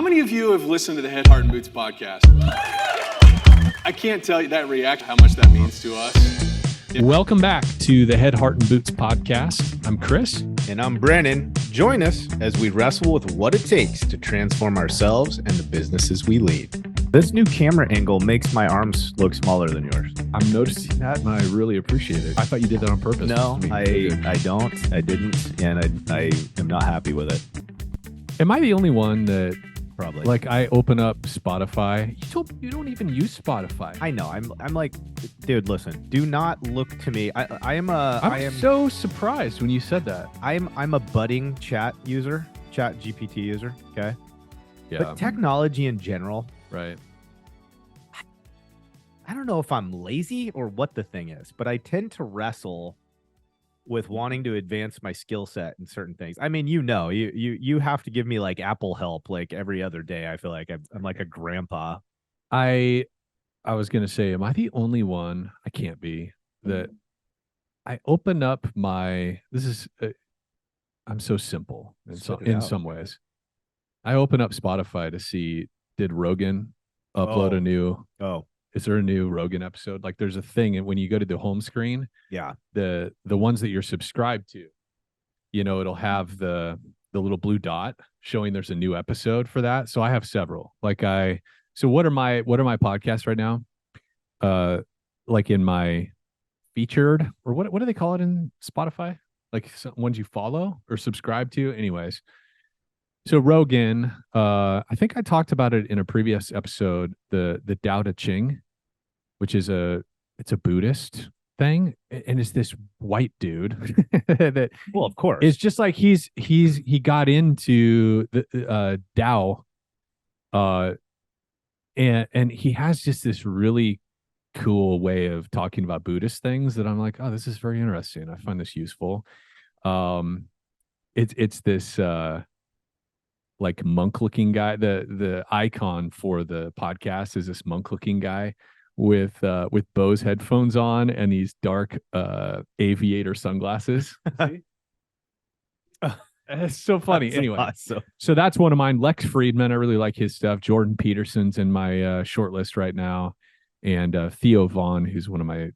many of you have listened to the Head, Heart, and Boots podcast? I can't tell you that reaction, how much that means to us. Welcome back to the Head, Heart, and Boots podcast. I'm Chris. And I'm Brennan. Join us as we wrestle with what it takes to transform ourselves and the businesses we lead. This new camera angle makes my arms look smaller than yours. I'm noticing that, and I really appreciate it. I thought you did that on purpose. No, I didn't, and I am not happy with it. Am I the only one that, Probably. like, I open up Spotify? You don't even use Spotify. I know. I'm like, dude, listen. Do not look to me. I am so surprised when you said that. I'm a budding ChatGPT user. Okay. Yeah. But technology in general, Right. I don't know if I'm lazy or what the thing is, but I tend to wrestle with wanting to advance my skill set in certain things. I mean, you have to give me like Apple help like every other day. I feel like I'm like a grandpa. I was going to say, am I the only one? I can't be. That I open up my, I'm so simple in some ways. I open up Spotify to see, did Rogan upload a new, is there a new Rogan episode? Like there's a thing, and when you go to the home screen, Yeah. the ones that you're subscribed to, it'll have the little blue dot showing there's a new episode for that. So I have several. So what are my podcasts right now? Like in my featured, or what do they call it in Spotify? Like ones you follow or subscribe to. Anyways. So Rogan, I think I talked about it in a previous episode, the Tao Te Ching, which is it's a Buddhist thing, and it's this white dude that, Well, of course, it's just like he got into the Tao, and he has just this really cool way of talking about Buddhist things that I'm like, oh, this is very interesting. I find this useful. It's this like monk looking guy. The icon for the podcast is this monk looking guy with Bose headphones on and these dark aviator sunglasses. It's so funny. Anyway, awesome. So that's one of mine. Lex Friedman, I really like his stuff. Jordan Peterson's in my short list right now, and Theo Vaughn, who's one of my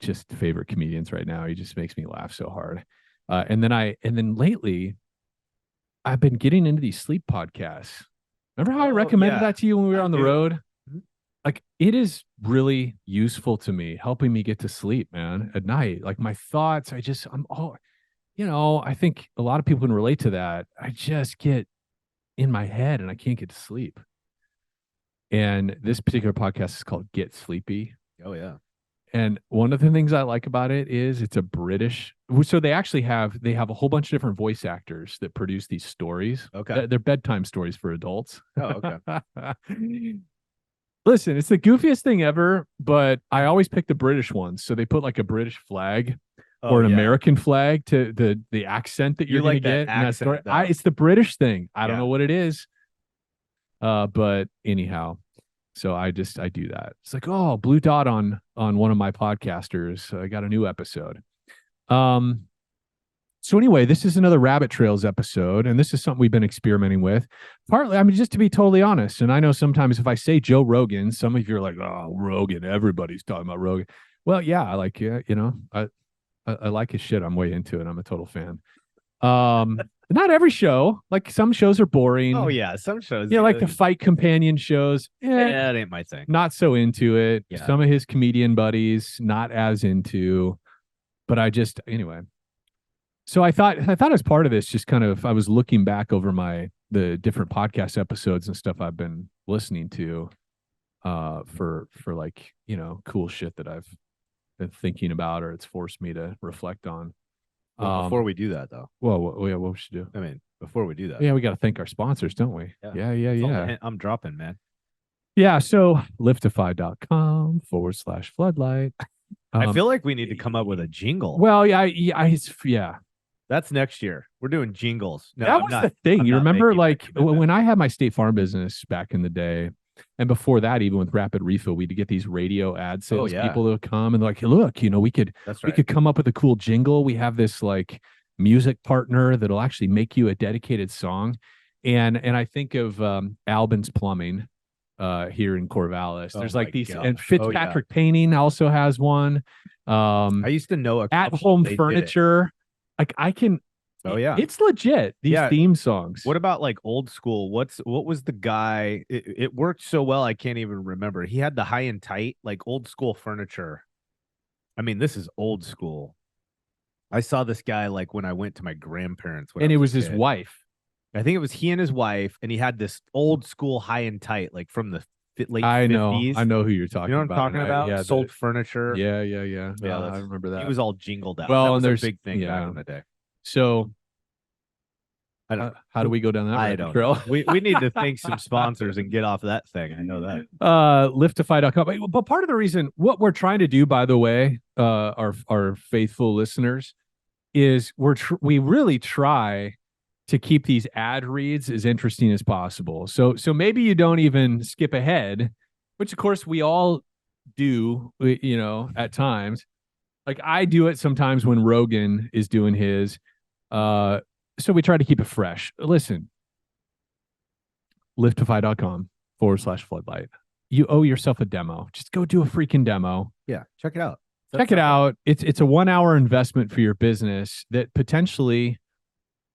just favorite comedians right now. He just makes me laugh so hard. And then lately, I've been getting into these sleep podcasts. Remember how I recommended that to you when we were on the road? Like, it is really useful to me, helping me get to sleep, man, at night. Like my thoughts, I think a lot of people can relate to that. I just get in my head and I can't get to sleep. And this particular podcast is called Get Sleepy. Oh yeah. And one of the things I like about it is it's a British. So they actually have a whole bunch of different voice actors that produce these stories. Okay. They're bedtime stories for adults. Oh, okay. Listen, it's the goofiest thing ever, but I always pick the British ones. So they put like a British flag or an American flag to the accent that you're going to get in that story. It's the British thing. I don't know what it is. But anyhow. So I do that. It's like, oh, blue dot on one of my podcasters. I got a new episode. So anyway, this is another Rabbit Trails episode, and this is something we've been experimenting with. Partly, I mean, just to be totally honest, and I know sometimes if I say Joe Rogan, some of you are like, oh, Rogan, everybody's talking about Rogan. Well, yeah, I like, I like his shit. I'm way into it. I'm a total fan. Not every show. Like some shows are boring. Oh yeah, some shows. Like the fight companion shows. Yeah, it ain't my thing. Not so into it. Yeah. Some of his comedian buddies, not as into. But anyway. So I thought as part of this, just kind of, I was looking back over the different podcast episodes and stuff I've been listening to, for like, cool shit that I've been thinking about, or it's forced me to reflect on. Well, before we do that, though. Well, what we should do? I mean, before we do that. Yeah, we got to thank our sponsors, don't we? Yeah. I'm dropping, man. Yeah, so liftify.com/floodlight. I feel like we need to come up with a jingle. Well, yeah. That's next year. We're doing jingles. No, that was the thing. You remember, like, when I had my State Farm business back in the day, and before that, even with Rapid Refill, we'd get these radio ad sales people that would come and they're like, hey, look, we could come up with a cool jingle. We have this like music partner that'll actually make you a dedicated song. And I think of Albin's Plumbing here in Corvallis. Oh There's my like these, gosh. and Oh, yeah. Fitzpatrick Painting also has one. I used to know a At couple, Home they did it. Furniture. Like I can. Oh yeah, It's legit. These Yeah. theme songs. What about like old school? What was the guy? It worked so well, I can't even remember. He had the high and tight, like old school furniture. I mean, this is old school. I saw this guy like when I went to my grandparents when And I it was was a his kid. wife. I think it was he and his wife, and he had this old school high and tight, like from the late I know. 50s. I know who you're talking You know what about. I'm talking about? Yeah, Sold furniture. yeah. Yeah, I remember that. He was all jingled out. Well, That and was a there's big thing back yeah. in the day. So I don't, how do we go down that I rabbit don't trail? know. We need to thank some sponsors and get off that thing. I know that. Liftify.com. But part of the reason, what we're trying to do, by the way, our faithful listeners, is we really try to keep these ad reads as interesting as possible. So maybe you don't even skip ahead, which of course we all do, you know, at times. Like I do it sometimes when Rogan is doing his. So we try to keep it fresh. Listen, liftify.com/floodlight. You owe yourself a demo. Just go do a freaking demo. Yeah, check it out. Check it out. It's a 1 hour investment for your business that potentially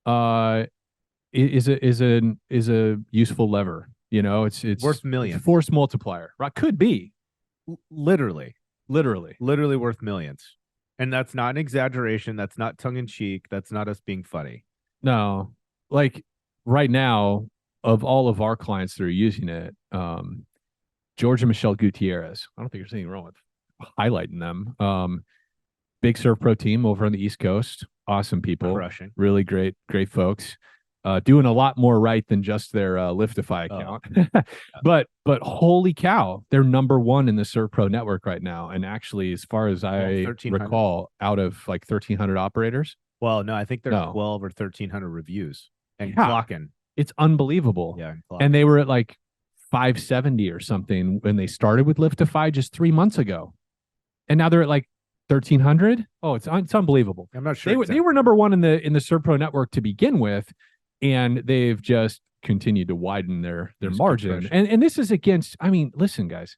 is a useful lever. You know, it's worth millions. It's a force multiplier. Right? Could be. Literally Literally worth millions. And that's not an exaggeration. That's not tongue in cheek. That's not us being funny. No, like right now, of all of our clients that are using it, George and Michelle Gutierrez. I don't think there's anything wrong with highlighting them. Big Surf Pro team over on the East Coast. Awesome people. Crushing. Really great folks. Doing a lot more right than just their Liftify account. But holy cow, they're number one in the Surf Pro network right now. And actually, as far as I recall, out of like 1,300 operators. Well, no, I think there's 12 or 1,300 reviews and clocking. It's unbelievable. Yeah, and they were at like 570 or something when they started with Liftify just 3 months ago, and now they're at like 1,300. Oh, it's unbelievable. I'm not sure they were number one in the Surf Pro network to begin with, and they've just continued to widen their margin. And this is against. I mean, listen, guys,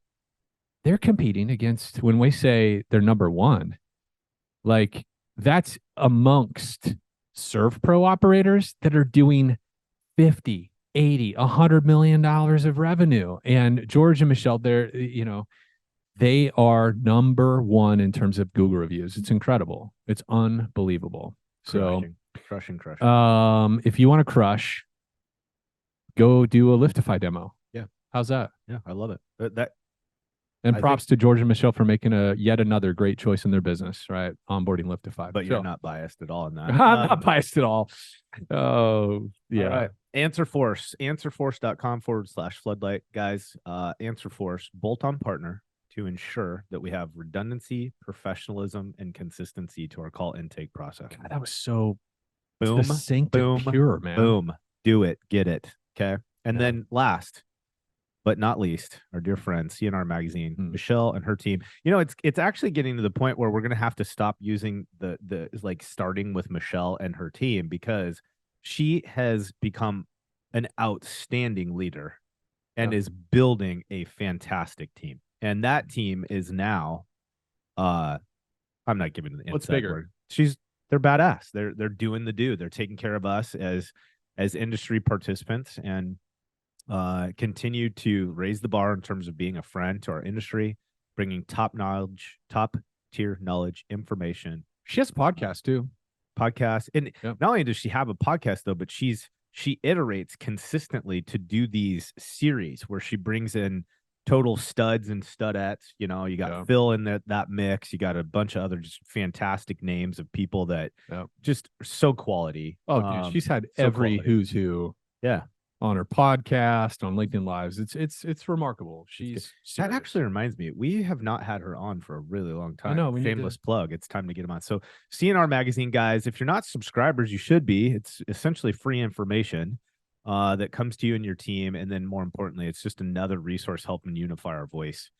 they're competing against, when we say they're number one, like that's amongst Surf Pro operators that are doing 50, 80, $100 million of revenue. And George and Michelle, they're, you know, they are number one in terms of Google reviews. It's incredible. It's unbelievable. Crushing. If you want to crush, go do a Liftify demo. Yeah. How's that? Yeah, I love it. And props to George and Michelle for making yet another great choice in their business, right? Onboarding Liftify. But you're not biased at all in that. I'm not biased at all. Oh, yeah. All right. AnswerForce, answerforce.com/floodlight. Guys, AnswerForce, bolt-on partner to ensure that we have redundancy, professionalism, and consistency to our call intake process. God, that was so boom, pure, man. Boom. Do it. Get it. Okay. And then last but not least, our dear friend, CNR Magazine, Michelle and her team. You know, it's actually getting to the point where we're going to have to stop using the like starting with Michelle and her team, because she has become an outstanding leader and is building a fantastic team. And that team is now, I'm not giving the what's bigger word. They're badass. They're doing the do. They're taking care of us as industry participants, and continue to raise the bar in terms of being a friend to our industry, bringing top tier knowledge, information. She has a podcast too. And not only does she have a podcast though, but she iterates consistently to do these series where she brings in total studs and studettes. You know, you got Phil in that mix. You got a bunch of other just fantastic names of people that just are so quality. Oh, dude, she's had every who's who. Yeah. On her podcast, on LinkedIn Lives. It's remarkable. That actually reminds me, we have not had her on for a really long time. I know. Shameless plug. It's time to get them on. So CNR Magazine, guys, if you're not subscribers, you should be. It's essentially free information that comes to you and your team. And then more importantly, it's just another resource helping unify our voice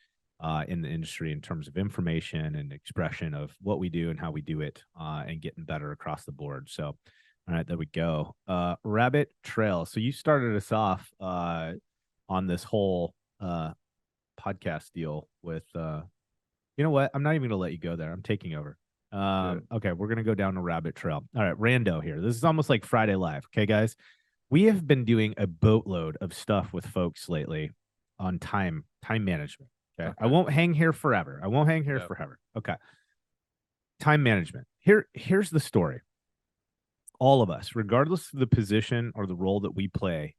in the industry in terms of information and expression of what we do and how we do it, and getting better across the board. So All right, there we go. Rabbit Trail. So you started us off on this whole podcast deal with you know what? I'm not even gonna let you go there. I'm taking over. Okay, we're gonna go down a rabbit trail. All right, rando here. This is almost like Friday Live. Okay, guys. We have been doing a boatload of stuff with folks lately on time management. Okay. I won't hang here forever. Okay. Time management. Here's the story. All of us, regardless of the position or the role that we play,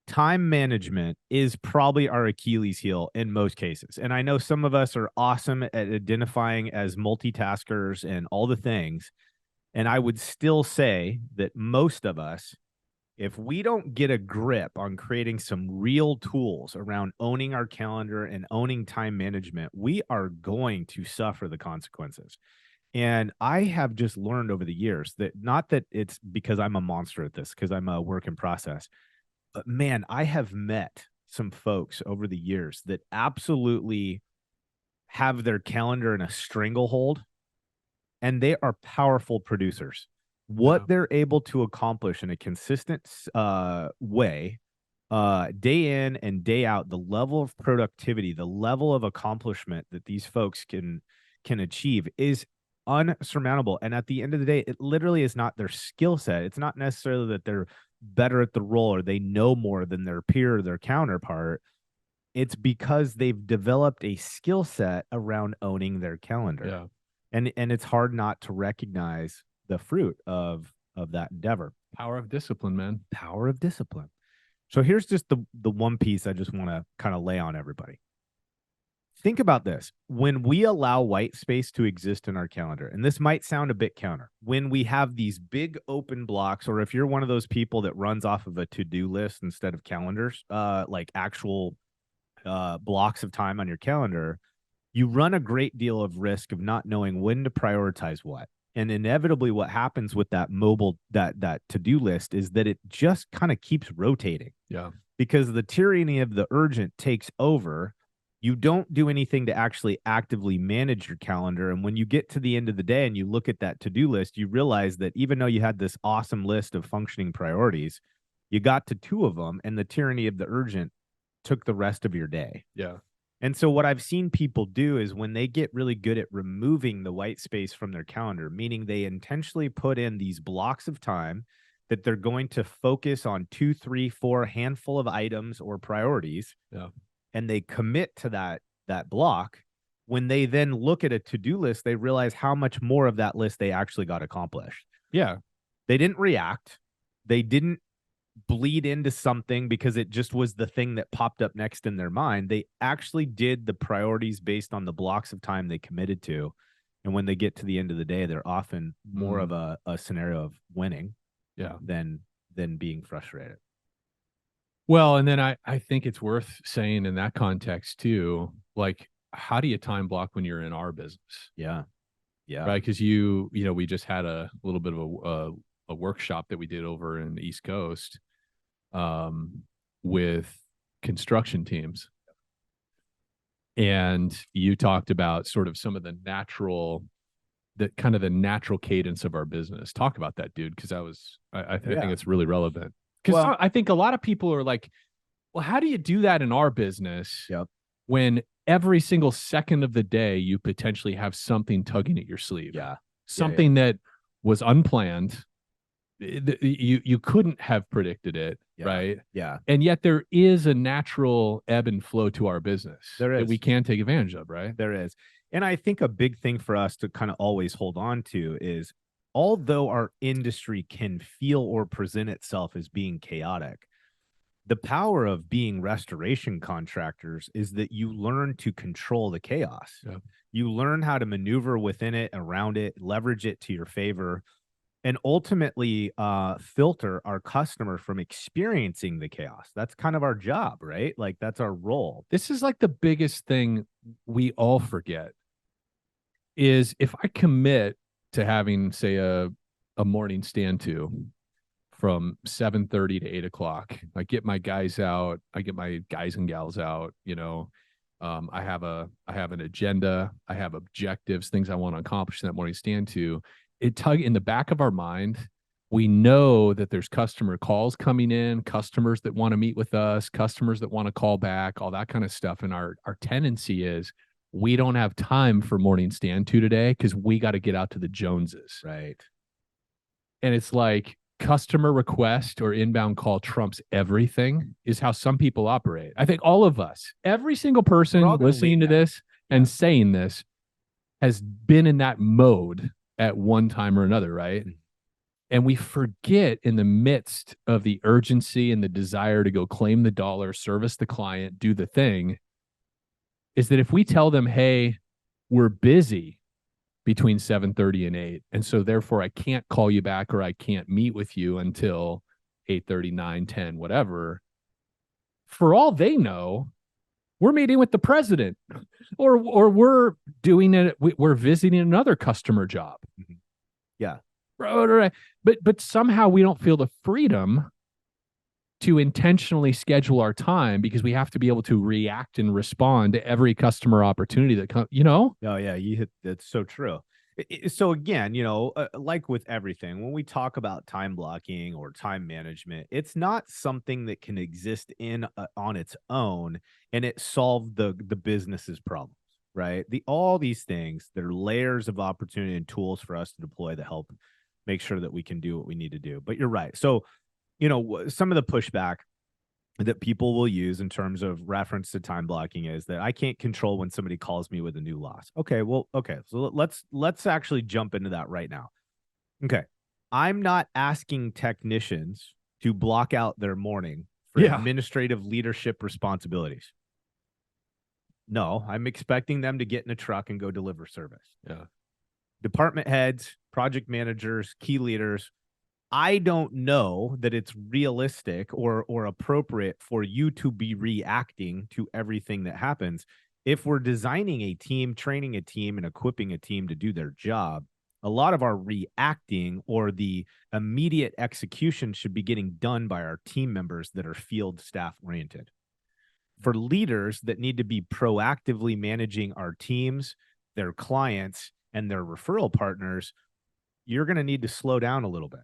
time management is probably our Achilles heel in most cases. And I know some of us are awesome at identifying as multitaskers and all the things. And I would still say that most of us, if we don't get a grip on creating some real tools around owning our calendar and owning time management, we are going to suffer the consequences. And I have just learned over the years that, not that it's because I'm a monster at this, because I'm a work in process, but man, I have met some folks over the years that absolutely have their calendar in a stranglehold, and they are powerful producers. What they're able to accomplish in a consistent way, day in and day out, the level of productivity, the level of accomplishment that these folks can achieve is unsurmountable. And at the end of the day, it literally is not their skill set. It's not necessarily that they're better at the role or they know more than their peer or their counterpart. It's because they've developed a skill set around owning their calendar. Yeah. And it's hard not to recognize the fruit of that endeavor. Power of discipline, man. Power of discipline. So here's just the one piece I just want to kind of lay on everybody. Think about this. When we allow white space to exist in our calendar, and this might sound a bit counter, when we have these big open blocks, or if you're one of those people that runs off of a to-do list instead of calendars, like actual blocks of time on your calendar, you run a great deal of risk of not knowing when to prioritize what. And inevitably what happens with that that to-do list is that it just kind of keeps rotating. Yeah. Because the tyranny of the urgent takes over. You don't do anything to actually actively manage your calendar. And when you get to the end of the day and you look at that to-do list, you realize that even though you had this awesome list of functioning priorities, you got to 2 of them, and the tyranny of the urgent took the rest of your day. Yeah. And so what I've seen people do is when they get really good at removing the white space from their calendar, meaning they intentionally put in these blocks of time that they're going to focus on 2, 3, 4 handful of items or priorities. Yeah. And they commit to that block. When they then look at a to-do list, they realize how much more of that list they actually got accomplished. Yeah. They didn't react. They didn't bleed into something because it just was the thing that popped up next in their mind. They actually did the priorities based on the blocks of time they committed to. And when they get to the end of the day, they're often more of a scenario of winning than being frustrated. Well, and then I think it's worth saying in that context too, like, how do you time block when you're in our business? Yeah. Yeah. Right. Because we just had a little bit of a workshop that we did over in the East Coast with construction teams. And you talked about sort of some of the natural cadence of our business. Talk about that, dude, because I think it's really relevant. Because I think a lot of people are like, well, how do you do that in our business when every single second of the day you potentially have something tugging at your sleeve? Yeah. Something that was unplanned. You couldn't have predicted it, right? Yeah. And yet there is a natural ebb and flow to our business that we can take advantage of, right? There is. And I think a big thing for us to kind of always hold on to is, although our industry can feel or present itself as being chaotic, the power of being restoration contractors is that you learn to control the chaos. Yeah. You learn how to maneuver within it, around it, leverage it to your favor, and ultimately filter our customer from experiencing the chaos. That's kind of our job, right? Like, that's our role. This is like the biggest thing we all forget is if I commit to having, say, a morning stand to from 7:30 to 8 o'clock, I get my guys out, I get my guys and gals out, I have an agenda, I have objectives, things I want to accomplish in that morning stand to. It tug in the back of our mind, We know that there's customer calls coming in, customers that want to meet with us, customers that want to call back, all that kind of stuff. And our tendency is we don't have time for morning stand to today because we got to get out to the Joneses. Right. And it's like customer request or inbound call trumps everything is how some people operate. I think all of us, every single person listening to this and saying this has been in that mode at one time or another, right? Mm-hmm. And we forget in the midst of the urgency and the desire to go claim the dollar, service the client, do the thing, is that if we tell them, hey, we're busy between 7:30 and 8, and so therefore I can't call you back or I can't meet with you until 8:30, 9, 10, whatever, for all they know, we're meeting with the president or we're doing it, we're visiting another customer job. Mm-hmm. Yeah. But somehow we don't feel the freedom to intentionally schedule our time because we have to be able to react and respond to every customer opportunity that comes, Oh yeah, you hit that's so true. So again, like with everything, when we talk about time blocking or time management, it's not something that can exist on its own and it solve the business's problems, right? All these things, they're layers of opportunity and tools for us to deploy to help make sure that we can do what we need to do. But you're right. So, some of the pushback that people will use in terms of reference to time blocking is that I can't control when somebody calls me with a new loss. Okay. So let's actually jump into that right now. Okay. I'm not asking technicians to block out their morning for administrative leadership responsibilities. No, I'm expecting them to get in a truck and go deliver service. Yeah. Department heads, project managers, key leaders, I don't know that it's realistic or appropriate for you to be reacting to everything that happens. If we're designing a team, training a team, and equipping a team to do their job, a lot of our reacting or the immediate execution should be getting done by our team members that are field staff oriented. For leaders that need to be proactively managing our teams, their clients, and their referral partners, you're going to need to slow down a little bit.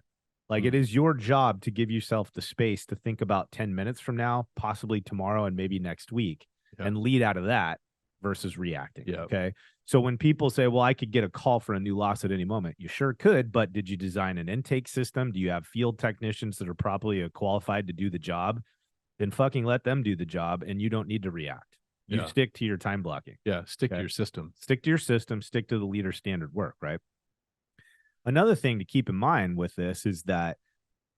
Like it is your job to give yourself the space to think about 10 minutes from now, possibly tomorrow and maybe next week, and lead out of that versus reacting. Okay. So when people say, well, I could get a call for a new loss at any moment, you sure could, but did you design an intake system? Do you have field technicians that are properly qualified to do the job? Then fucking let them do the job and you don't need to react. You stick to your time blocking. Yeah. Stick to your system. Stick to your system. Stick to the leader standard work, right? Another thing to keep in mind with this is that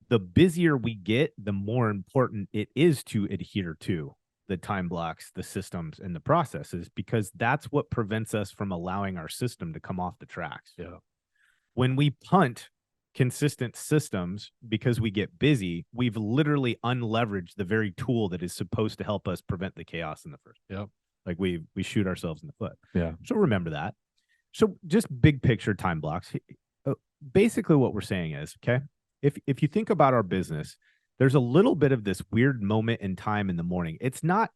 the busier we get, the more important it is to adhere to the time blocks, the systems, and the processes, because that's what prevents us from allowing our system to come off the tracks. Yeah. When we punt consistent systems because we get busy, we've literally unleveraged the very tool that is supposed to help us prevent the chaos in the first place. Like we shoot ourselves in the foot. Yeah. So remember that. So just big picture time blocks. Basically what we're saying is, okay, if you think about our business, there's a little bit of this weird moment in time in the morning. It's not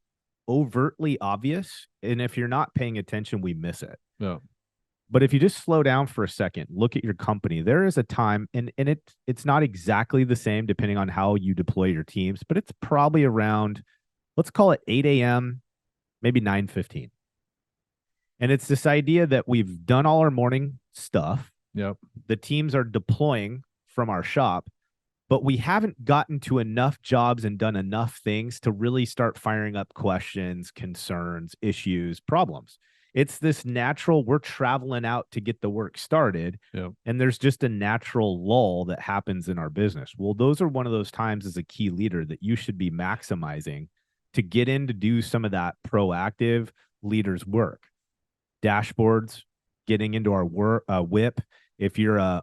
overtly obvious. And if you're not paying attention, we miss it. Yeah. But if you just slow down for a second, look at your company, there is a time, and it's not exactly the same depending on how you deploy your teams, but it's probably around, let's call it 8 a.m., maybe 9:15. And it's this idea that we've done all our morning stuff. The teams are deploying from our shop, but we haven't gotten to enough jobs and done enough things to really start firing up questions, concerns, issues, problems. It's this natural, we're traveling out to get the work started. And there's just a natural lull that happens in our business. Well, those are one of those times as a key leader that you should be maximizing to get in to do some of that proactive leaders work. Dashboards, getting into our WIP. If you're a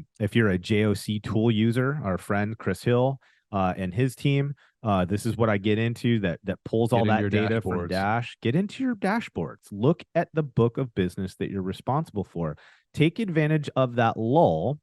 JOC tool user, our friend Chris Hill and his team, this is what I get into that pulls all that data from Dash. Get into your dashboards. Look at the book of business that you're responsible for. Take advantage of that lull.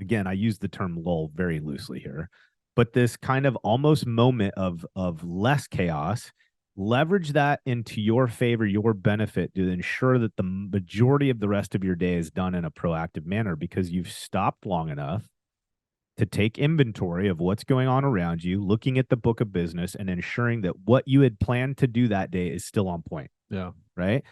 Again, I use the term lull very loosely here, but this kind of almost moment of less chaos. Leverage that into your favor, your benefit, to ensure that the majority of the rest of your day is done in a proactive manner because you've stopped long enough to take inventory of what's going on around you, looking at the book of business and ensuring that what you had planned to do that day is still on point. Yeah. Right.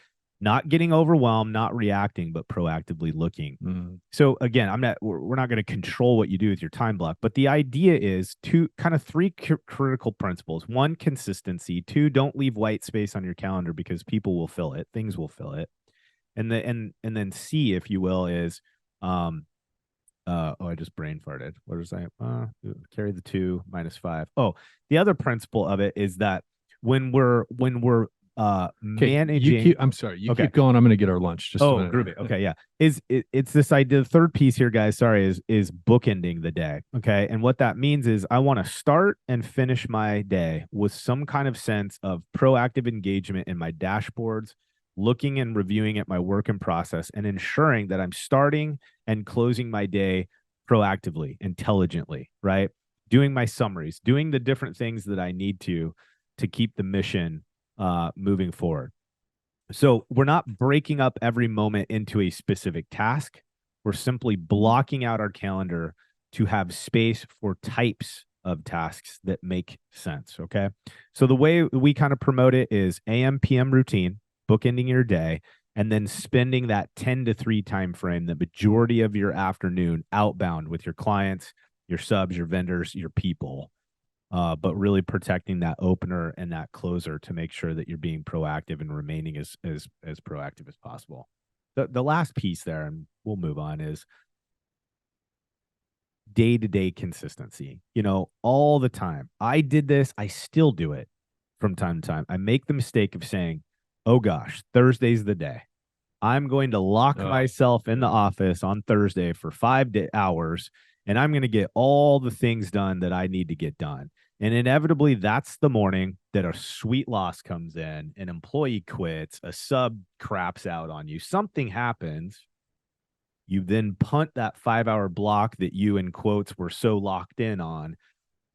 Not getting overwhelmed, not reacting, but proactively looking. So again, we're not going to control what you do with your time block, but the idea is three critical principles. One, consistency. Two, don't leave white space on your calendar because people will fill it. Things will fill it. And then C, if you will, is, I just brain farted. What was I? Carry the 2 minus 5. Oh, the other principle of it is that when we're managing. I'm sorry. You keep going. I'm going to get our lunch. Just a minute. Groovy. Okay, yeah. It's this idea. The third piece here, guys. Sorry, is bookending the day. Okay, and what that means is I want to start and finish my day with some kind of sense of proactive engagement in my dashboards, looking and reviewing at my work in process, and ensuring that I'm starting and closing my day proactively, intelligently. Right, doing my summaries, doing the different things that I need to keep the mission moving forward. So we're not breaking up every moment into a specific task. We're simply blocking out our calendar to have space for types of tasks that make sense. Okay. So the way we kind of promote it is AM, PM routine, bookending your day, and then spending that 10 to 3 time frame, the majority of your afternoon outbound with your clients, your subs, your vendors, your people. But really protecting that opener and that closer to make sure that you're being proactive and remaining as proactive as possible. The last piece there, and we'll move on, is day-to-day consistency. All the time. I did this. I still do it from time to time. I make the mistake of saying, oh gosh, Thursday's the day. I'm going to lock myself in the office on Thursday for 5 hours, and I'm going to get all the things done that I need to get done. And inevitably, that's the morning that a sweet loss comes in, an employee quits, a sub craps out on you, something happens. You then punt that 5-hour block that you, in quotes, were so locked in on.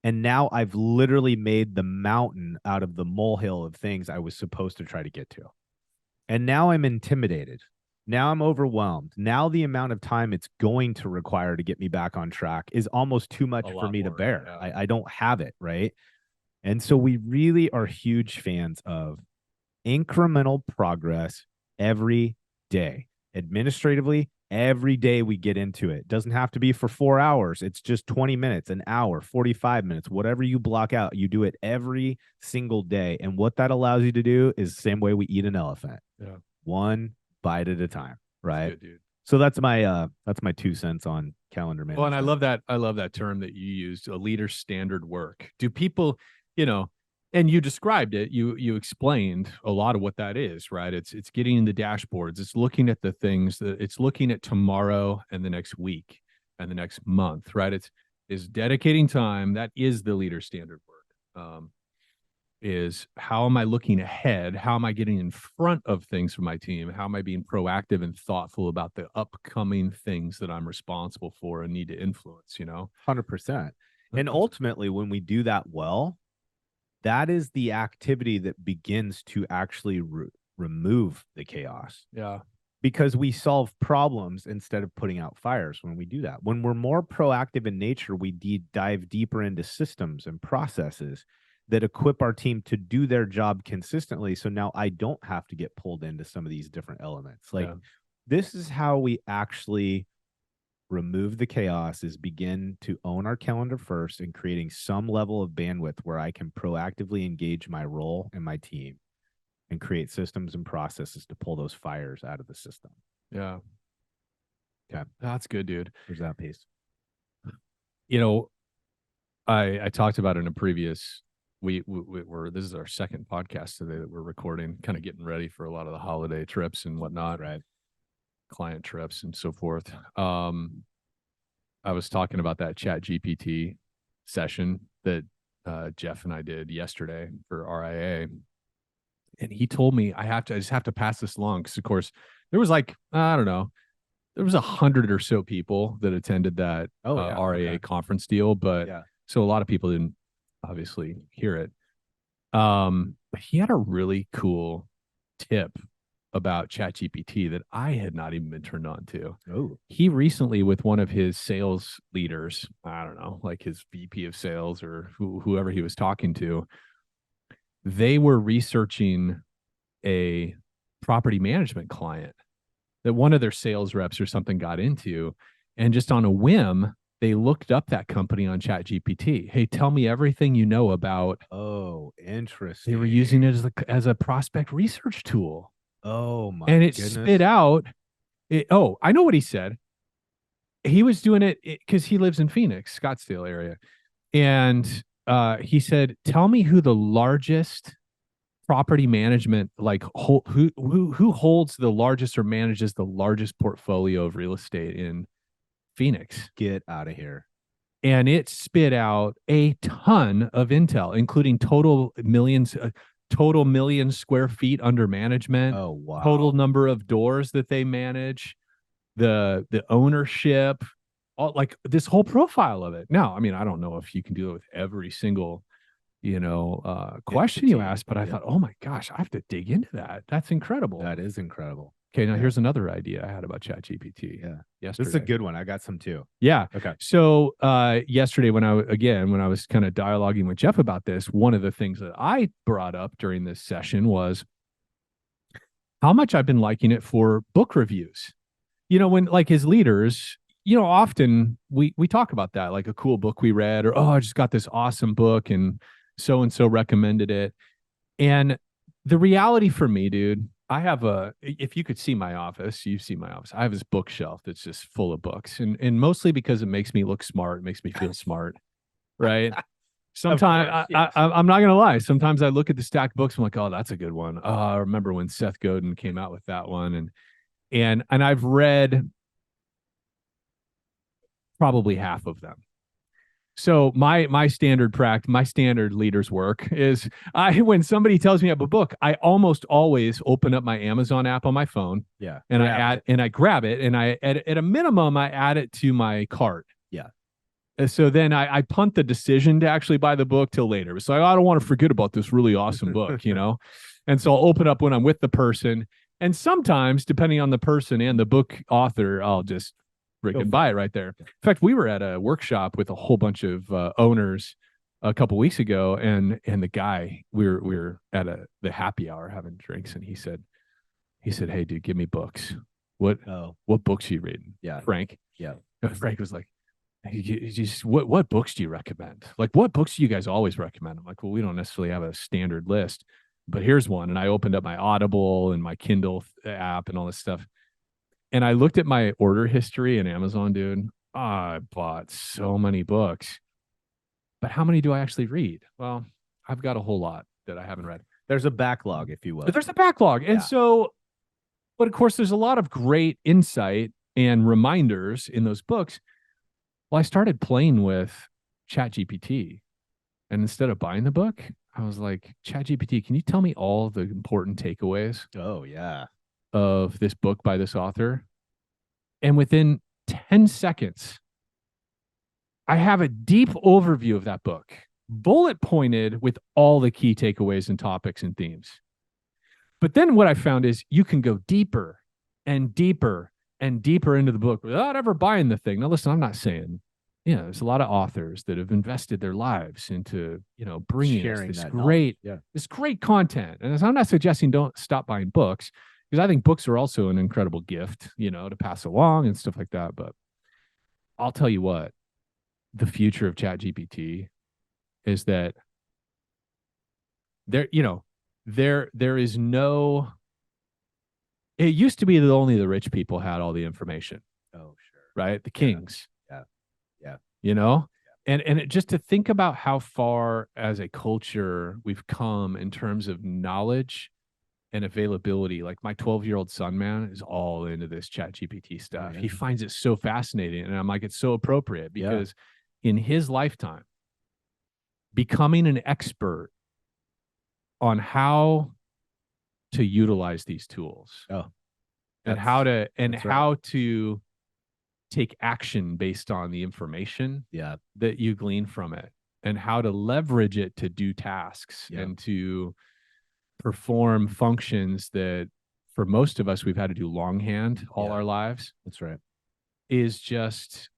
And now I've literally made the mountain out of the molehill of things I was supposed to try to get to. And now I'm intimidated. Now I'm overwhelmed. Now the amount of time it's going to require to get me back on track is almost too much for me to bear. Yeah. I don't have it, right? And so we really are huge fans of incremental progress every day. Administratively, every day we get into it. It doesn't have to be for 4 hours. It's just 20 minutes, an hour, 45 minutes, whatever you block out. You do it every single day. And what that allows you to do is the same way we eat an elephant. Yeah. One bite at a time, right? That's good, dude. So that's my 2 cents on calendar management. Well, and I love that term that you used, a leader's standard work. Do people, and you described it, you explained a lot of what that is, right? It's getting in the dashboards, it's looking at the things that it's looking at tomorrow and the next week and the next month, right? Is dedicating time. That is the leader's standard work. Is how am I looking ahead? How am I getting in front of things for my team? How am I being proactive and thoughtful about the upcoming things that I'm responsible for and need to influence, 100%. And ultimately, when we do that well, that is the activity that begins to actually remove the chaos. Yeah. Because we solve problems instead of putting out fires when we do that. When we're more proactive in nature, we dive deeper into systems and processes that equip our team to do their job consistently. So now I don't have to get pulled into some of these different elements. This is how we actually remove the chaos, is begin to own our calendar first and creating some level of bandwidth where I can proactively engage my role and my team and create systems and processes to pull those fires out of the system. Yeah. Okay. That's good, dude. There's that piece. I talked about in a previous, this is our second podcast today that we're recording, kind of getting ready for a lot of the holiday trips and whatnot. Right. Client trips and so forth. I was talking about that ChatGPT session that Jeff and I did yesterday for RIA, and he told me I just have to pass this along because, of course, there was I don't know, there was 100 or so people that attended that RIA conference deal, but so a lot of people didn't obviously hear it. But he had a really cool tip about ChatGPT that I had not even been turned on to. Oh, He recently, with one of his sales leaders, I don't know, like his VP of sales or whoever he was talking to, they were researching a property management client that one of their sales reps or something got into. And just on a whim, they looked up that company on ChatGPT. Hey, tell me everything you know about. oh, interesting. They were using it as a prospect research tool. Oh my And it goodness. spit out. I know what he said. He was doing it because he lives in Phoenix, Scottsdale area. And he said, tell me who the largest property management, like who holds the largest or manages the largest portfolio of real estate in Phoenix. Get out of here. And it spit out a ton of intel, including total million square feet under management, Oh, wow. total number of doors that they manage, the ownership, all, like this whole profile of it. Now, I mean, I don't know if you can do it with every single question you Entity. ask, but I thought, oh my gosh, I have to dig into that. That's incredible. That is incredible. Okay, now here's another idea I had about ChatGPT. Yeah. Yesterday. This is a good one. I got some too. Yeah. Okay. So yesterday when I was kind of dialoguing with Jeff about this, one of the things that I brought up during this session was how much I've been liking it for book reviews. You know, when like his leaders, you know, often we talk about that, like a cool book we read, or, oh, I just got this awesome book and so recommended it. And the reality for me, dude, I have if you could see my office, you see my office. I have this bookshelf that's just full of books, and mostly because it makes me look smart, it makes me feel smart, right? Sometimes I'm not gonna lie. Sometimes I look at the stacked books, I'm like, oh, that's a good one. Oh, I remember when Seth Godin came out with that one, and I've read probably half of them. So my standard leader's work is when somebody tells me I have a book, I almost always open up my Amazon app on my phone. Yeah. And I grab it and I at a minimum I add it to my cart. Yeah. And so then I punt the decision to actually buy the book till later. It's like, I don't want to forget about this really awesome book, you know? And so I'll open up when I'm with the person. And sometimes, depending on the person and the book author, I'll just freaking buy it right there. In fact, we were at a workshop with a whole bunch of owners a couple weeks ago, and the guy, we were at the happy hour having drinks, and he said, "Hey, dude, give me books. What books are you reading?" Yeah, Frank. Yeah, Frank was like, what books do you recommend? Like, what books do you guys always recommend? I'm like, well, we don't necessarily have a standard list, but here's one. And I opened up my Audible and my Kindle app and all this stuff. And I looked at my order history in Amazon, dude. Oh, I bought so many books, but how many do I actually read? Well, I've got a whole lot that I haven't read. There's a backlog, if you will. There's a backlog. And so, but of course, there's a lot of great insight and reminders in those books. Well, I started playing with ChatGPT, and instead of buying the book, I was like, ChatGPT, can you tell me all the important takeaways? Oh, yeah. Of this book by this author? And within 10 seconds, I have a deep overview of that book, bullet pointed with all the key takeaways and topics and themes. But then what I found is you can go deeper and deeper and deeper into the book without ever buying the thing. Now, listen, I'm not saying, there's a lot of authors that have invested their lives into, bringing us this great content. And I'm not suggesting don't stop buying books, because I think books are also an incredible gift, to pass along and stuff like that. But I'll tell you what, the future of ChatGPT is that there is no, it used to be that only the rich people had all the information. Oh, sure. Right? The kings. Yeah. And just to think about how far as a culture we've come in terms of knowledge and availability. Like my 12-year-old son, man, is all into this ChatGPT stuff. Yeah. He finds it so fascinating. And I'm like, it's so appropriate because in his lifetime, becoming an expert on how to utilize these tools and how to take action based on the information that you glean from it, and how to leverage it to do tasks and to perform functions that for most of us, we've had to do longhand all Yeah. our lives, That's right. is just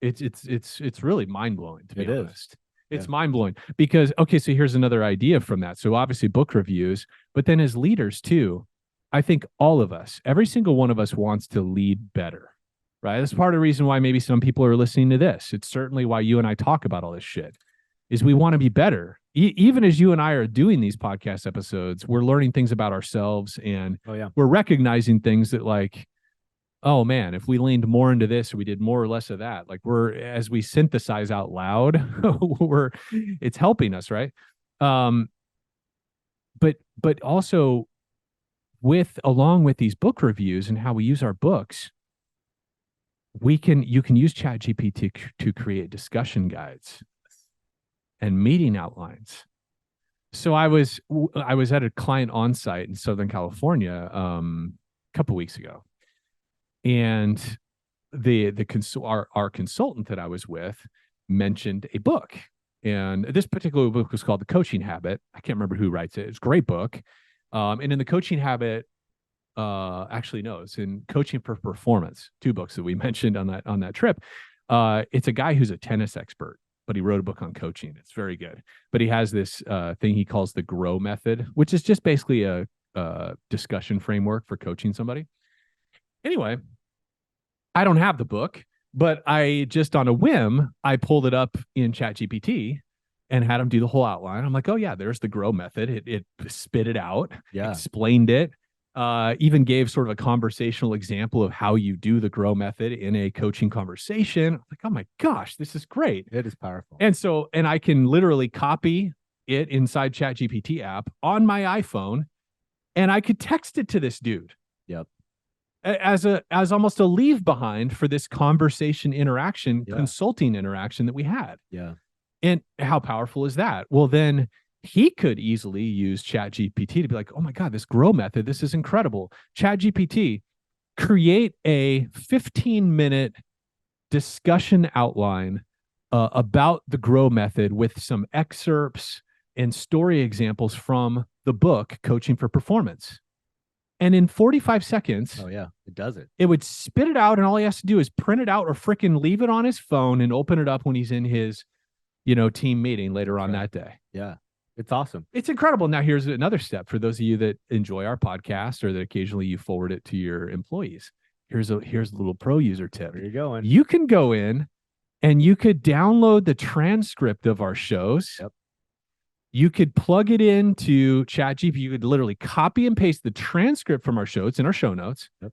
it's really mind blowing, to be It is. honest. It's Yeah. mind blowing because, okay, so here's another idea from that. So obviously book reviews, but then as leaders too, I think all of us, every single one of us wants to lead better, right? That's part of the reason why maybe some people are listening to this. It's certainly why you and I talk about all this shit, is we want to be better. Even as you and I are doing these podcast episodes, we're learning things about ourselves, and Oh yeah. we're recognizing things that, like, oh man, if we leaned more into this, or we did more or less of that, like, we're, as we synthesize out loud, it's helping us, right? But also along with these book reviews and how we use our books, you can use ChatGPT to create discussion guides and meeting outlines. So I was at a client on site in Southern California a couple weeks ago, and our consultant that I was with mentioned a book, and this particular book was called The Coaching Habit. I can't remember who writes it. It's a great book, and in The Coaching Habit, actually no, it's in Coaching for Performance. Two books that we mentioned on that trip. It's a guy who's a tennis expert, but he wrote a book on coaching. It's very good. But he has this thing he calls the GROW method, which is just basically a discussion framework for coaching somebody. Anyway, I don't have the book, but I just, on a whim, I pulled it up in ChatGPT and had him do the whole outline. I'm like, oh yeah, there's the GROW method. It spit it out, explained it, even gave sort of a conversational example of how you do the GROW method in a coaching conversation. I'm like, oh my gosh, this is great. It is powerful. And I can literally copy it inside ChatGPT app on my iPhone, and I could text it to this dude. Yep. As almost a leave behind for this conversation interaction, consulting interaction that we had. Yeah. And how powerful is that? Well, then he could easily use ChatGPT to be like, oh my God, this GROW method, this is incredible. ChatGPT, create a 15-minute discussion outline about the GROW method with some excerpts and story examples from the book, Coaching for Performance. And in 45 seconds, oh yeah, it does it. It would spit it out, and all he has to do is print it out or freaking leave it on his phone and open it up when he's in his, team meeting later on that day. Yeah. It's awesome. It's incredible. Now, here's another step for those of you that enjoy our podcast or that occasionally you forward it to your employees. Here's a little pro user tip. Where you going? You can go in and you could download the transcript of our shows. Yep. You could plug it into ChatGPT. You could literally copy and paste the transcript from our show. It's in our show notes. Yep.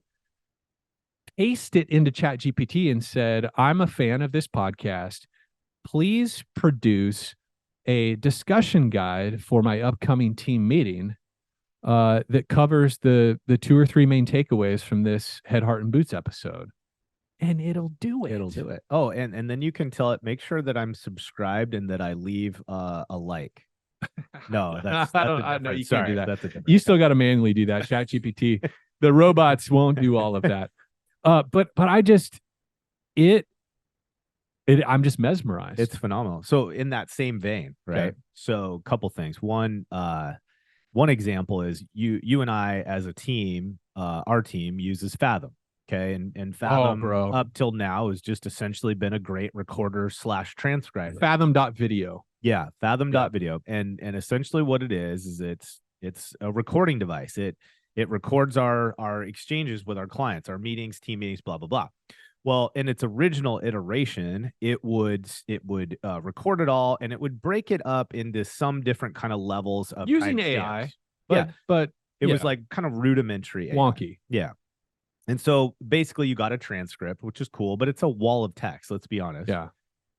Paste it into ChatGPT and said, I'm a fan of this podcast. Please produce a discussion guide for my upcoming team meeting that covers the 2 or 3 main takeaways from this Head, Heart, and Boots episode. And it'll do it. It'll do it. Oh, and then you can tell it, make sure that I'm subscribed and that I leave a like. No, that's no, you can't do that. That's a different. You still got to manually do that. ChatGPT, the robots won't do all of that. But I just, I'm just mesmerized. It's phenomenal. So in that same vein, right? Okay. So a couple things. One example is you and I as a team, our team uses Fathom. Okay. And Fathom up till now has just essentially been a great recorder / transcriber. Fathom.video. Yeah. Fathom.video. And essentially what it is it's a recording device. It records our exchanges with our clients, our meetings, team meetings, blah, blah, blah. Well, in its original iteration, it would record it all, and it would break it up into some different kind of levels of using AI. But it was like kind of rudimentary, wonky. Yeah. And so basically, you got a transcript, which is cool, but it's a wall of text. Let's be honest. Yeah.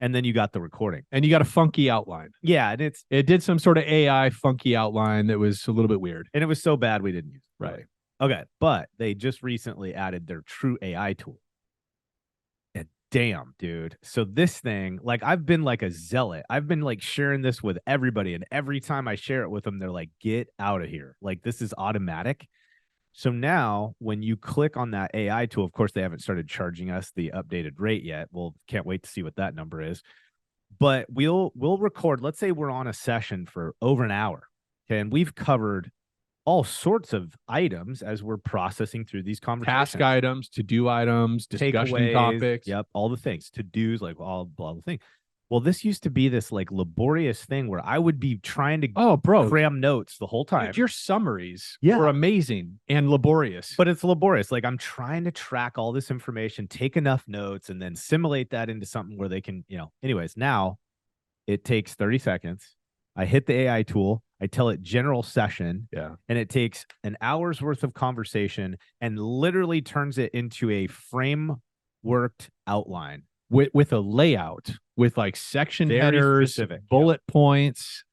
And then you got the recording, and you got a funky outline. Yeah, and it did some sort of AI funky outline that was a little bit weird, and it was so bad we didn't use it. Right. Okay, but they just recently added their True AI tool. Damn, dude. So this thing, like, I've been like a zealot. I've been like sharing this with everybody. And every time I share it with them, they're like, get out of here. Like, this is automatic. So now when you click on that AI tool, of course, they haven't started charging us the updated rate yet. Well, can't wait to see what that number is. But we'll record. Let's say we're on a session for over an hour. Okay. And we've covered all sorts of items as we're processing through these conversations. Task items, to-do items, discussion Takeaways, topics. Yep, all the things, to-dos, like all the things. Well, this used to be this like laborious thing where I would be trying to Oh, bro, cram notes the whole time. dude, your summaries Yeah. were amazing and laborious. But it's laborious. Like I'm trying to track all this information, take enough notes, and then simulate that into something where they can, anyways, now it takes 30 seconds. I hit the AI tool, I tell it general session, and it takes an hour's worth of conversation and literally turns it into a frameworked outline with a layout, with like section Very headers, specific, bullet points.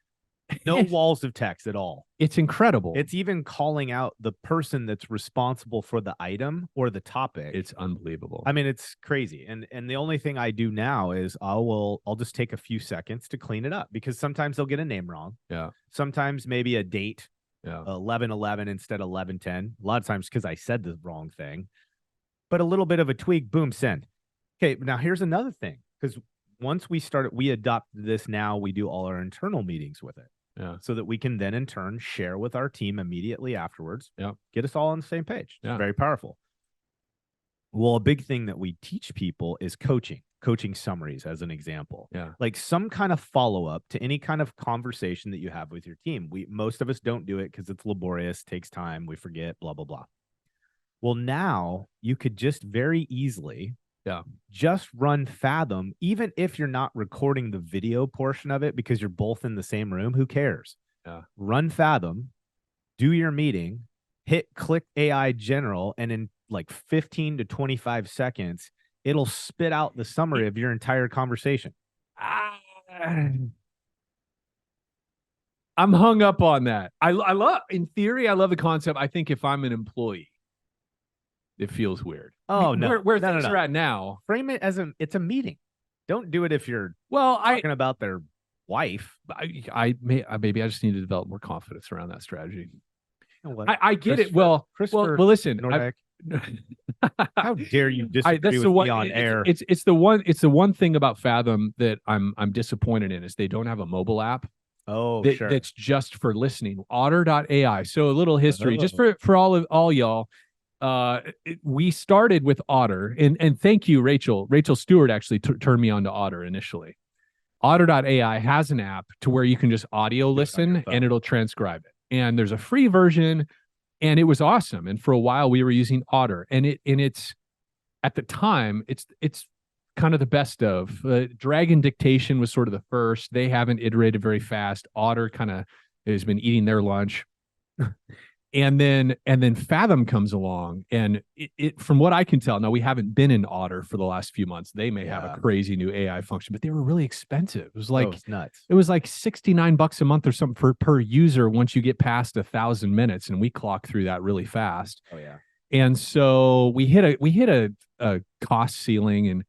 no walls of text at all. It's incredible. It's even calling out the person that's responsible for the item or the topic. It's unbelievable. I mean, it's crazy. And the only thing I do now is I'll just take a few seconds to clean it up, because sometimes they'll get a name wrong. Yeah. Sometimes maybe a date, Yeah. 11/11 instead of 11/10. A lot of times because I said the wrong thing. But a little bit of a tweak, boom, send. Okay, now here's another thing, because once we adopt this now, we do all our internal meetings with it. Yeah. So that we can then in turn share with our team immediately afterwards. Yeah. Get us all on the same page. Yeah. It's very powerful. Well, a big thing that we teach people is coaching summaries as an example. Yeah. Like some kind of follow-up to any kind of conversation that you have with your team. Most of us don't do it because it's laborious, takes time, we forget, blah, blah, blah. Well, now you could just very easily just run Fathom, even if you're not recording the video portion of it because you're both in the same room. Who cares? Yeah. Run Fathom, do your meeting, click AI general, and in like 15 to 25 seconds, it'll spit out the summary of your entire conversation. I'm hung up on that. I love, in theory, I love the concept. I think if I'm an employee, it feels weird. Oh, no. Where things are at now. Frame it as it's a meeting. Don't do it if you're Well, talking about their wife. Maybe I just need to develop more confidence around that strategy. You know what? I get it. Well, listen. How dare you disagree that's with the one, me on air? It's the one thing about Fathom that I'm disappointed in is they don't have a mobile app. Oh, sure. That's just for listening. Otter.ai. So a little history, just for all y'all. We started with Otter, and thank you, Rachel. Rachel Stewart actually turned me on to Otter initially. Otter.ai has an app to where you can just audio listen and it'll transcribe it. And there's a free version, and it was awesome. And for a while we were using Otter, and it's at the time it's kind of the best of. Dragon Dictation was sort of the first. They haven't iterated very fast. Otter kind of has been eating their lunch. And then Fathom comes along, and it from what I can tell, now we haven't been in Otter for the last few months. They may have a crazy new AI function, but they were really expensive. It was like it's nuts. It was like $69 a month or something per user once you get past 1,000 minutes, and we clock through that really fast. Oh yeah. And so we hit a cost ceiling, and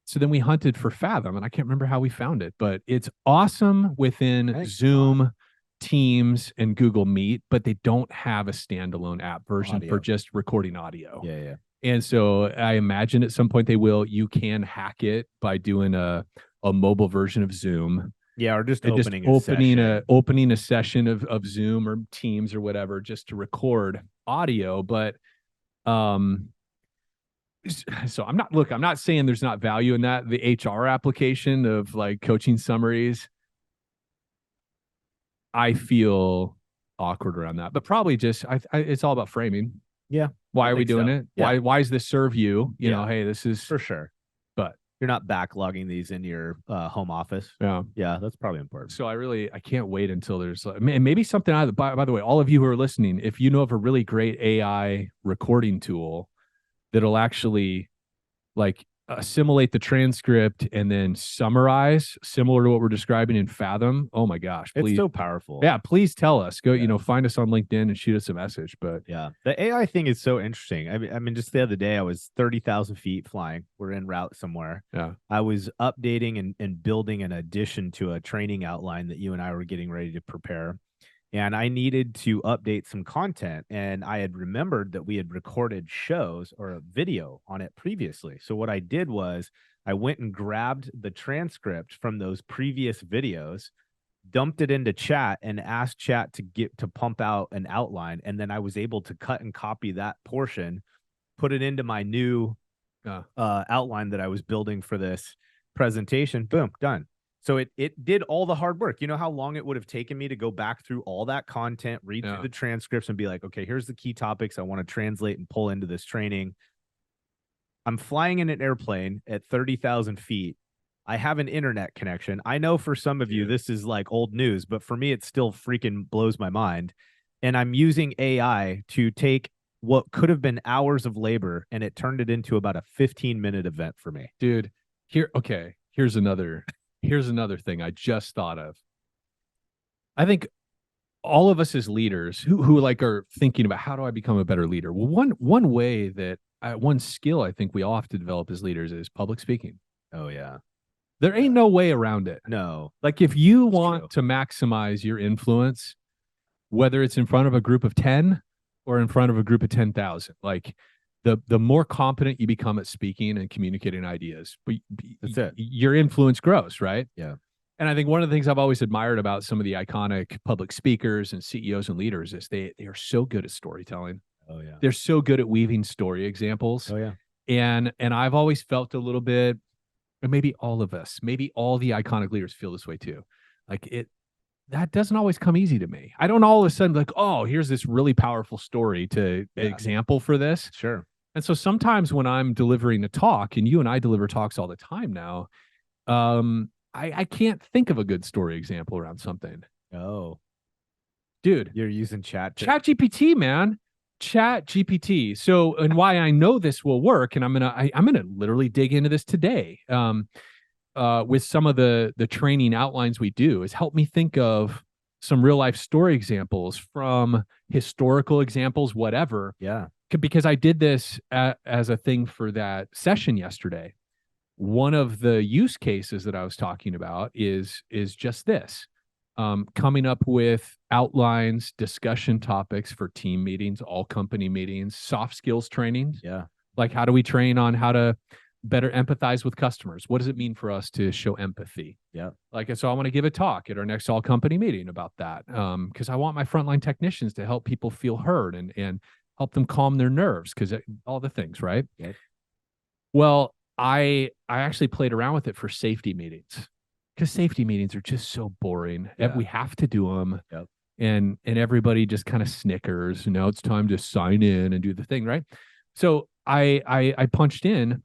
so then we hunted for Fathom, and I can't remember how we found it, but it's awesome within Zoom, Teams, and Google Meet, but they don't have a standalone app version for just recording audio. Yeah. And so I imagine at some point they will. You can hack it by doing a mobile version of Zoom. Yeah, or just opening a session of Zoom or Teams or whatever just to record audio. But so I'm not saying there's not value in that. The HR application of like coaching summaries, I feel awkward around that, but probably just it's all about framing. Yeah. Why are we doing it? Yeah. Why does this serve you? You know, hey, this is for sure. But you're not backlogging these in your home office. Yeah, that's probably important. So I can't wait until there's maybe something out of the, by the way, all of you who are listening, if you know of a really great AI recording tool that'll actually like assimilate the transcript and then summarize similar to what we're describing in Fathom. Oh my gosh, please. It's so powerful. Yeah, please tell us. Go, find us on LinkedIn and shoot us a message. But yeah, the AI thing is so interesting. I mean, just the other day I was 30,000 feet flying. We're en route somewhere. Yeah. I was updating and building an addition to a training outline that you and I were getting ready to prepare. And I needed to update some content, and I had remembered that we had recorded shows or a video on it previously. So what I did was I went and grabbed the transcript from those previous videos, dumped it into chat and asked chat to pump out an outline. And then I was able to cut and copy that portion, put it into my new outline that I was building for this presentation. Boom, done. So it did all the hard work. You know how long it would have taken me to go back through all that content, read through the transcripts and be like, okay, here's the key topics I want to translate and pull into this training. I'm flying in an airplane at 30,000 feet. I have an internet connection. I know for some of you, this is like old news, but for me, it still freaking blows my mind. And I'm using AI to take what could have been hours of labor, and it turned it into about a 15-minute event for me. Dude, here's another thing I just thought of. I think all of us as leaders who like are thinking about how do I become a better leader? Well, one way that one skill I think we all have to develop as leaders is public speaking. Oh yeah. There ain't no way around it. No. Like if you want to maximize your influence, whether it's in front of a group of 10 or in front of a group of 10,000, like the more competent you become at speaking and communicating ideas, that's it. Your influence grows, right? Yeah. And I think one of the things I've always admired about some of the iconic public speakers and CEOs and leaders is they are so good at storytelling. Oh yeah. They're so good at weaving story examples. Oh yeah. And I've always felt a little bit, and maybe all of us, maybe all the iconic leaders feel this way too. Like that doesn't always come easy to me. I don't all of a sudden like, oh, here's this really powerful story to example for this. Sure. And so sometimes when I'm delivering a talk, and you and I deliver talks all the time now, I can't think of a good story example around something. Oh, dude, you're using ChatGPT, man. ChatGPT. So, and why I know this will work, and I'm gonna literally dig into this today. With some of the training outlines we do, is help me think of some real life story examples from historical examples, whatever. Yeah. Because I did this as a thing for that session yesterday. One of the use cases that I was talking about is just this. Coming up with outlines, discussion topics for team meetings, all company meetings, soft skills trainings. Yeah. Like how do we train on how to better empathize with customers? What does it mean for us to show empathy? Yeah. Like, so I want to give a talk at our next all company meeting about that. Because I want my frontline technicians to help people feel heard and help them calm their nerves, because all the things, right? Yeah. Well, I actually played around with it for safety meetings, because safety meetings are just so boring. Yeah. We have to do them. Yep. And everybody just kind of snickers. Now it's time to sign in and do the thing, right? So I punched in,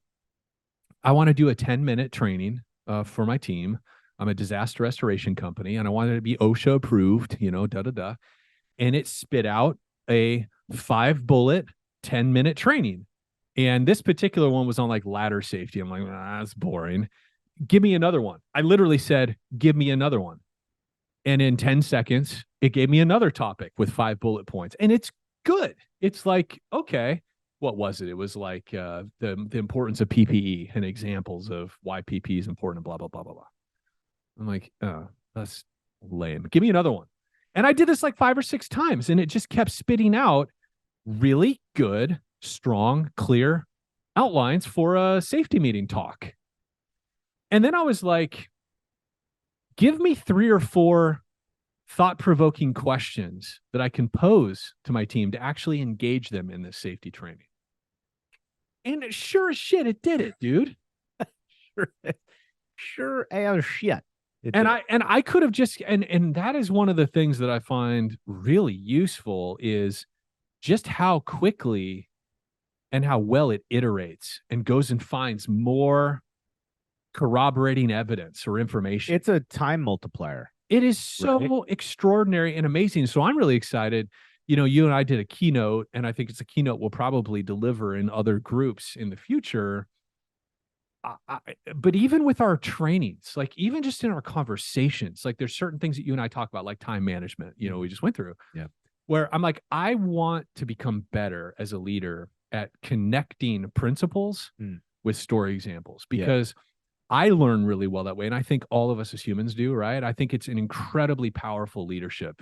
I want to do a 10-minute training for my team. I'm a disaster restoration company, and I wanted it to be OSHA approved, and it spit out a 5-bullet 10-minute training. And this particular one was on like ladder safety. I'm like, that's boring. Give me another one. I literally said, give me another one. And in 10 seconds, it gave me another topic with 5 bullet points. And it's good. It's like, okay, what was it? It was like the importance of PPE and examples of why PPE is important and blah, blah, blah, blah, blah. I'm like, oh, that's lame. Give me another one. And I did this like 5 or 6 times, and it just kept spitting out really good, strong, clear outlines for a safety meeting talk. And then I was like, give me 3 or 4 thought-provoking questions that I can pose to my team to actually engage them in this safety training. And sure as shit, it did it, dude. Sure as shit. And I could have just, and that is one of the things that I find really useful, is just how quickly and how well it iterates and goes and finds more corroborating evidence or information. It's a time multiplier. It is so extraordinary and amazing. So I'm really excited. You and I did a keynote, and I think it's a keynote we'll probably deliver in other groups in the future. But even with our trainings, like even just in our conversations, like there's certain things that you and I talk about, like time management, we just went through. Yeah. Where I'm like, I want to become better as a leader at connecting principles with story examples, because I learn really well that way. And I think all of us as humans do, right? I think it's an incredibly powerful leadership,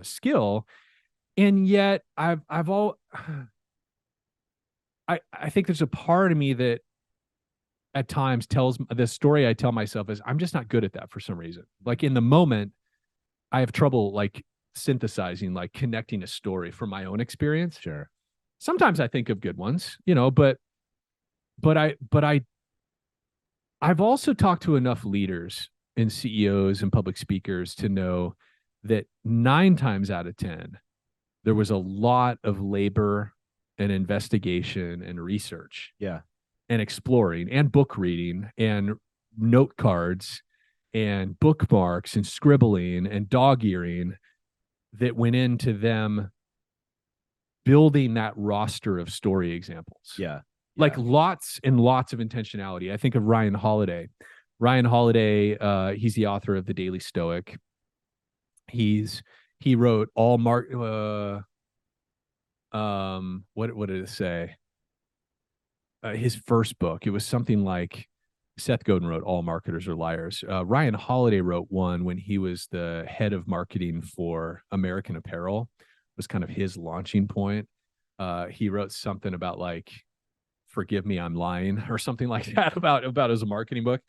skill. And yet I think there's a part of me that at times tells the story I tell myself is I'm just not good at that for some reason. Like in the moment, I have trouble like synthesizing, like connecting a story from my own experience. Sure. Sometimes I think of good ones, you know, but I've also talked to enough leaders and CEOs and public speakers to know that 9 times out of 10, there was a lot of labor and investigation and research Yeah. and exploring and book reading and note cards and bookmarks and scribbling and dog earing that went into them building that roster of story examples. Yeah. Like lots and lots of intentionality. I think of Ryan Holiday. Ryan Holiday, he's the author of The Daily Stoic. He wrote all what did it say? His first book. It was something like Seth Godin wrote All Marketers Are Liars. Ryan Holiday wrote one when he was the head of marketing for American Apparel. It was kind of his launching point. He wrote something about like, forgive me, I'm lying, or something like that about as a marketing book.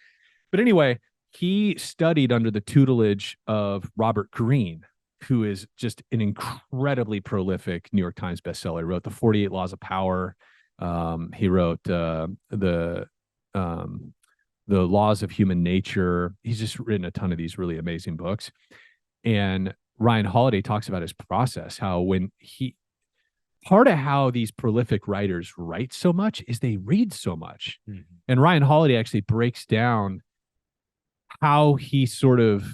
But anyway, he studied under the tutelage of Robert Greene, who is just an incredibly prolific New York Times bestseller. He wrote The 48 Laws of Power. He wrote the Laws of Human Nature. He's just written a ton of these really amazing books. And Ryan Holiday talks about his process, how when part of how these prolific writers write so much is they read so much. Mm-hmm. And Ryan Holiday actually breaks down how he sort of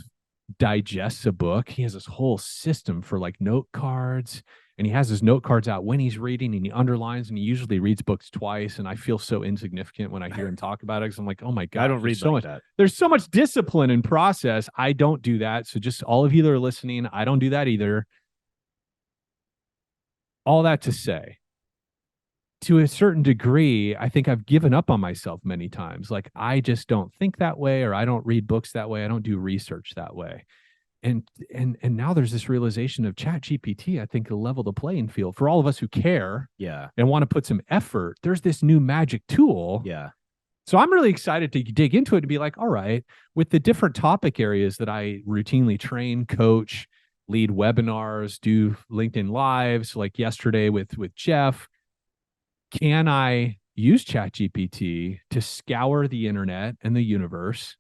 digests a book. He has this whole system for like note cards, and he has his note cards out when he's reading, and he underlines, and he usually reads books twice. And I feel so insignificant when I hear him talk about it, because I'm like, oh my God, I don't read so like much. that. There's so much discipline and process. I don't do that. So just all of you that are listening, I don't do that either. All that to say, to a certain degree, I think I've given up on myself many times. Like, I just don't think that way, or I don't read books that way. I don't do research that way. And now there's this realization of ChatGPT, I think, will level the playing field for all of us who care and want to put some effort. There's this new magic tool. Yeah. So I'm really excited to dig into it and be like, all right, with the different topic areas that I routinely train, coach, lead webinars, do LinkedIn Lives, like yesterday with Jeff, can I use ChatGPT to scour the internet and the universe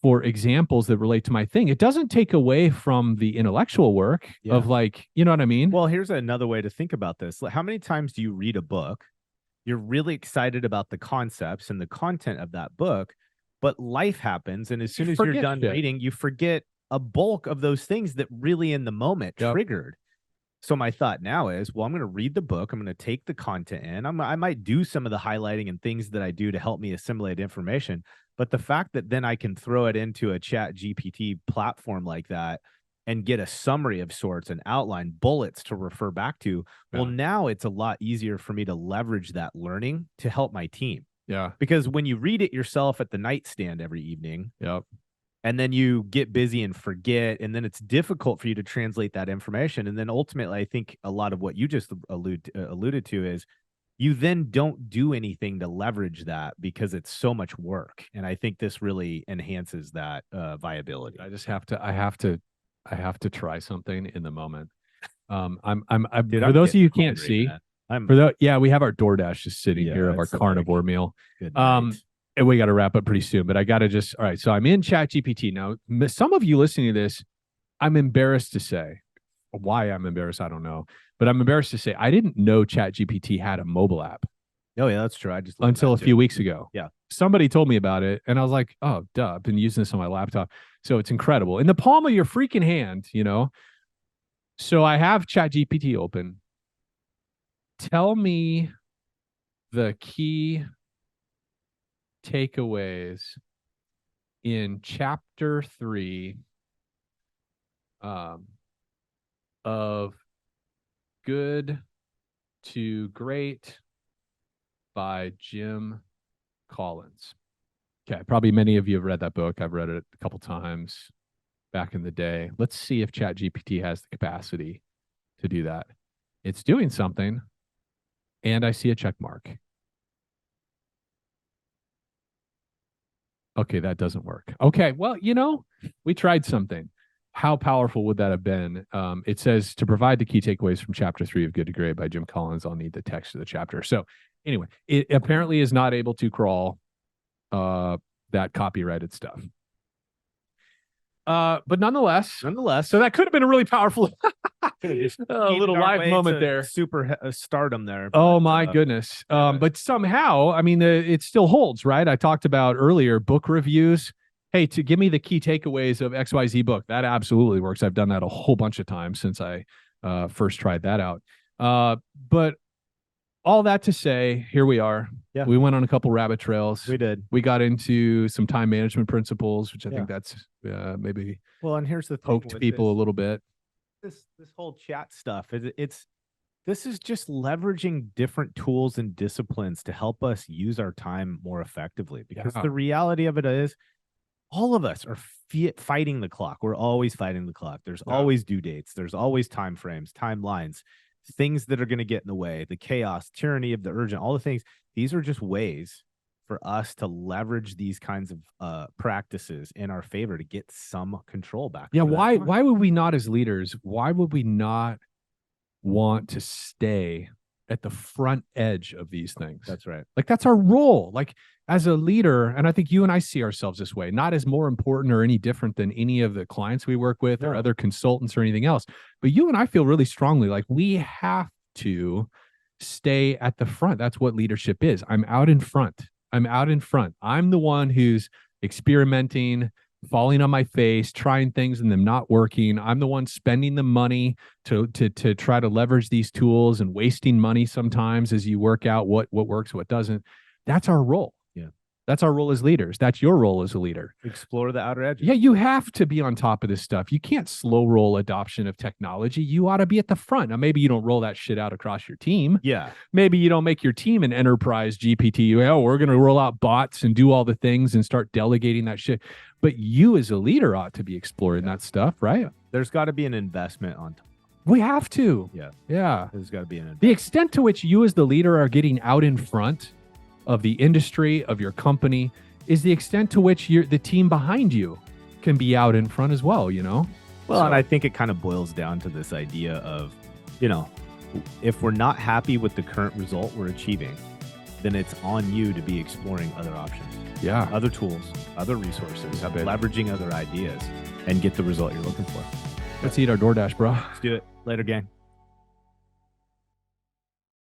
for examples that relate to my thing? It doesn't take away from the intellectual work of like, you know what I mean? Well, here's another way to think about this. How many times do you read a book? You're really excited about the concepts and the content of that book, but life happens. And as soon as you're done reading, you forget a bulk of those things that really in the moment triggered. So my thought now is, well, I'm going to read the book. I'm going to take the content in. I might do some of the highlighting and things that I do to help me assimilate information. But the fact that then I can throw it into a ChatGPT platform like that and get a summary of sorts and outline bullets to refer back to, well, now it's a lot easier for me to leverage that learning to help my team. Yeah. Because when you read it yourself at the nightstand every evening, and then you get busy and forget, and then it's difficult for you to translate that information. And then ultimately, I think a lot of what you just alluded to is you then don't do anything to leverage that because it's so much work. And I think this really enhances that viability. I have to try something in the moment. Dude, for those of you who can't see, we have our DoorDash just sitting here of our carnivore meal. Good night. And we got to wrap up pretty soon, but I got to all right. So I'm in ChatGPT now. Some of you listening to this, I'm embarrassed to say. Why I'm embarrassed, I don't know, but I'm embarrassed to say I didn't know ChatGPT had a mobile app. Oh yeah, that's true. I just until a few weeks ago. Yeah, somebody told me about it, and I was like, oh, duh. I've been using this on my laptop, so it's incredible in the palm of your freaking hand, you know. So I have ChatGPT open. Tell me the key takeaways in chapter 3 of Good to Great by Jim Collins. Okay, probably many of you have read that book. I've read it a couple times back in the day. Let's see if ChatGPT has the capacity to do that. It's doing something, and I see a check mark. Okay, that doesn't work. Okay, well, we tried something. How powerful would that have been? It says to provide the key takeaways from chapter 3 of Good to Great by Jim Collins. I'll need the text of the chapter. So anyway, it apparently is not able to crawl that copyrighted stuff. But nonetheless, so that could have been a really powerful little live moment there. Super stardom there. Oh my goodness. But somehow, I mean, it still holds, right? I talked about earlier book reviews. Hey, to give me the key takeaways of XYZ book, that absolutely works. I've done that a whole bunch of times since I first tried that out. But all that to say, here we are. Yeah. We went on a couple rabbit trails. We did. We got into some time management principles, which I think that's maybe and here's the thing poked people a little bit. This whole chat stuff, this is just leveraging different tools and disciplines to help us use our time more effectively. Because the reality of it is, all of us are fighting the clock. We're always fighting the clock. There's always due dates. There's always time frames, timelines, things that are going to get in the way, the chaos, tyranny of the urgent, all the things. These are just ways for us to leverage these kinds of practices in our favor to get some control back. Yeah. Why would we not, as leaders, why would we not want to stay at the front edge of these things? That's right. Like, that's our role. Like, as a leader, and I think you and I see ourselves this way, not as more important or any different than any of the clients we work with or other consultants or anything else. But you and I feel really strongly like we have to stay at the front. That's what leadership is. I'm out in front. I'm the one who's experimenting, falling on my face, trying things and them not working. I'm the one spending the money to try to leverage these tools and wasting money sometimes as you work out what works, what doesn't. That's our role. Yeah. That's our role as leaders. That's your role as a leader. Explore the outer edges. Yeah, you have to be on top of this stuff. You can't slow roll adoption of technology. You ought to be at the front. Now, maybe you don't roll that shit out across your team. Yeah. Maybe you don't make your team an enterprise GPT. Oh, we're going to roll out bots and do all the things and start delegating that shit. But you as a leader ought to be exploring that stuff, right? There's got to be an investment on top. We have to. Yeah. There's got to be an investment. The extent to which you as the leader are getting out in front of the industry, of your company, is the extent to which the team behind you can be out in front as well, Well, and I think it kind of boils down to this idea of, if we're not happy with the current result we're achieving, then it's on you to be exploring other options. Yeah. Other tools, other resources, leveraging other ideas, and get the result you're looking for. Let's eat our DoorDash, bro. Let's do it. Later, gang.